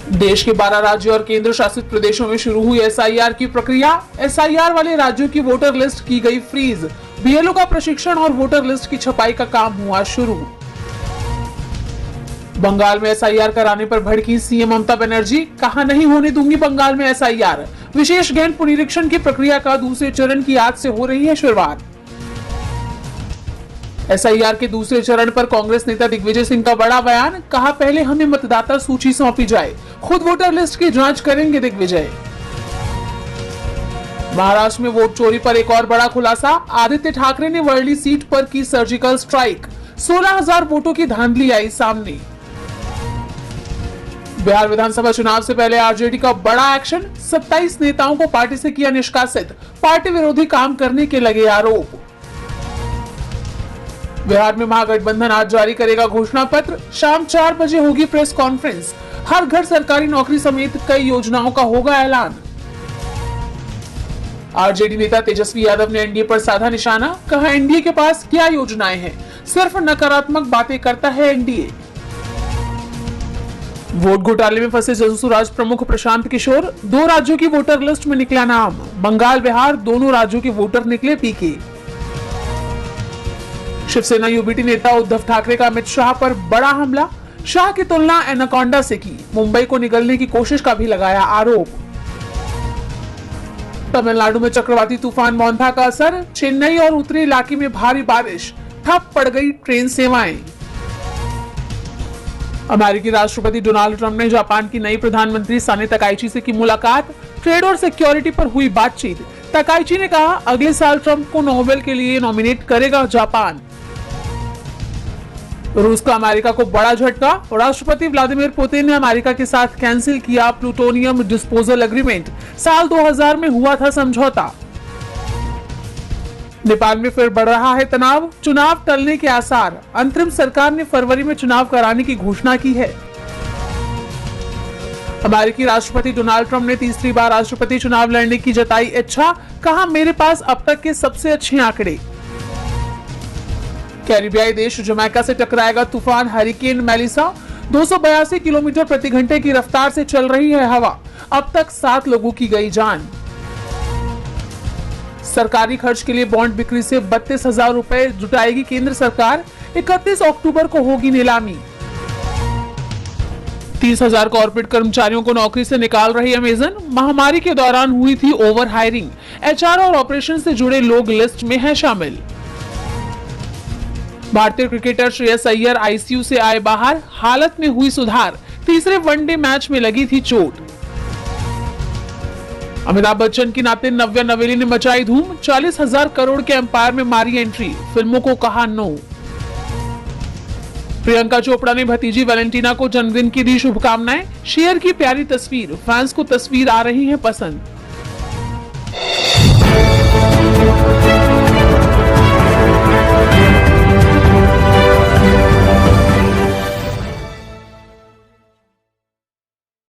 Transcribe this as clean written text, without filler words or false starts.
देश के 12 राज्यों और केंद्र शासित प्रदेशों में शुरू हुई एसआईआर की प्रक्रिया। एसआईआर वाले राज्यों की वोटर लिस्ट की गई फ्रीज। बीएलओ का प्रशिक्षण और वोटर लिस्ट की छपाई का काम हुआ शुरू। बंगाल में एसआईआर कराने पर भड़की सीएम ममता बनर्जी। कहा, नहीं होने दूंगी बंगाल में एसआईआर। विशेष गहन पुनरीक्षण की प्रक्रिया का दूसरे चरण की आज से हो रही है शुरुआत। एसआईआर के दूसरे चरण पर कांग्रेस नेता दिग्विजय सिंह का बड़ा बयान। कहा, पहले हमें मतदाता सूची सौंपी जाए, खुद वोटर लिस्ट की जांच करेंगे दिग्विजय। महाराष्ट्र में वोट चोरी पर एक और बड़ा खुलासा। आदित्य ठाकरे ने वर्ली सीट पर की सर्जिकल स्ट्राइक। 16,000 वोटों की धांधली आई सामने। बिहार विधानसभा चुनाव से पहले आरजेडी का बड़ा एक्शन। 27 नेताओं को पार्टी से किया निष्कासित। पार्टी विरोधी काम करने के लगे आरोप। बिहार में महागठबंधन आज जारी करेगा घोषणा पत्र। शाम 4 बजे होगी प्रेस कॉन्फ्रेंस। हर घर सरकारी नौकरी समेत कई योजनाओं का होगा ऐलान। आरजेडी नेता तेजस्वी यादव ने एनडीए पर साधा निशाना। कहा, एनडीए के पास क्या योजनाएं हैं, सिर्फ नकारात्मक बातें करता है एनडीए। वोट घोटाले में फंसे जनसुराज प्रमुख प्रशांत किशोर। 2 राज्यों की वोटर लिस्ट में निकला नाम। बंगाल बिहार दोनों राज्यों के वोटर निकले पीके। शिवसेना यूबीटी नेता उद्धव ठाकरे का अमित शाह पर बड़ा हमला। शाह की तुलना एनाकोंडा से की। मुंबई को निगलने की कोशिश का भी लगाया आरोप। तमिलनाडु में चक्रवाती तूफान मोंथा का असर। चेन्नई और उत्तरी इलाके में भारी बारिश। ठप पड़ गई ट्रेन सेवाएं। अमेरिकी राष्ट्रपति डोनाल्ड ट्रंप ने जापान की नई प्रधानमंत्री साने तकाइची से की मुलाकात। ट्रेड और सिक्योरिटी पर हुई बातचीत। तकाइची ने कहा, अगले साल ट्रंप को नोबेल के लिए नॉमिनेट करेगा जापान। रूस का अमेरिका को बड़ा झटका। राष्ट्रपति व्लादिमीर पुतिन ने अमेरिका के साथ कैंसिल किया प्लूटोनियम डिस्पोजल एग्रीमेंट। साल 2000 में हुआ था समझौता। नेपाल में फिर बढ़ रहा है तनाव। चुनाव टलने के आसार। अंतरिम सरकार ने फरवरी में चुनाव कराने की घोषणा की है। अमेरिकी राष्ट्रपति डोनाल्ड ट्रंप ने तीसरी बार राष्ट्रपति चुनाव लड़ने की जताई इच्छा। कहा, मेरे पास अब तक के सबसे अच्छे आंकड़े। कैरिबियाई देश जमैका से टकराएगा तूफान हरिकेन मेलिसा। 282 किलोमीटर प्रति घंटे की रफ्तार से चल रही है हवा। अब तक 7 लोगों की गई जान। सरकारी खर्च के लिए बॉन्ड बिक्री से 32,000 रुपए जुटाएगी केंद्र सरकार। 31 अक्टूबर को होगी नीलामी। 30,000 कॉर्पोरेट कर्मचारियों को नौकरी से निकाल रही अमेजन। महामारी के दौरान हुई थी ओवर हायरिंग। एचआर और ऑपरेशन से जुड़े लोग लिस्ट में हैं शामिल। भारतीय क्रिकेटर श्रेयस अय्यर आईसीयू से आए बाहर। हालत में हुई सुधार। तीसरे वनडे मैच में लगी थी चोट। अमिताभ बच्चन की नातिन नव्या नवेली ने मचाई धूम। 40,000 करोड़ के एम्पायर में मारी एंट्री। फिल्मों को कहा नो। प्रियंका चोपड़ा ने भतीजी वैलेंटिना को जन्मदिन की दी शुभकामनाएं। शेयर की प्यारी तस्वीर। फैंस को तस्वीर आ रही है पसंद।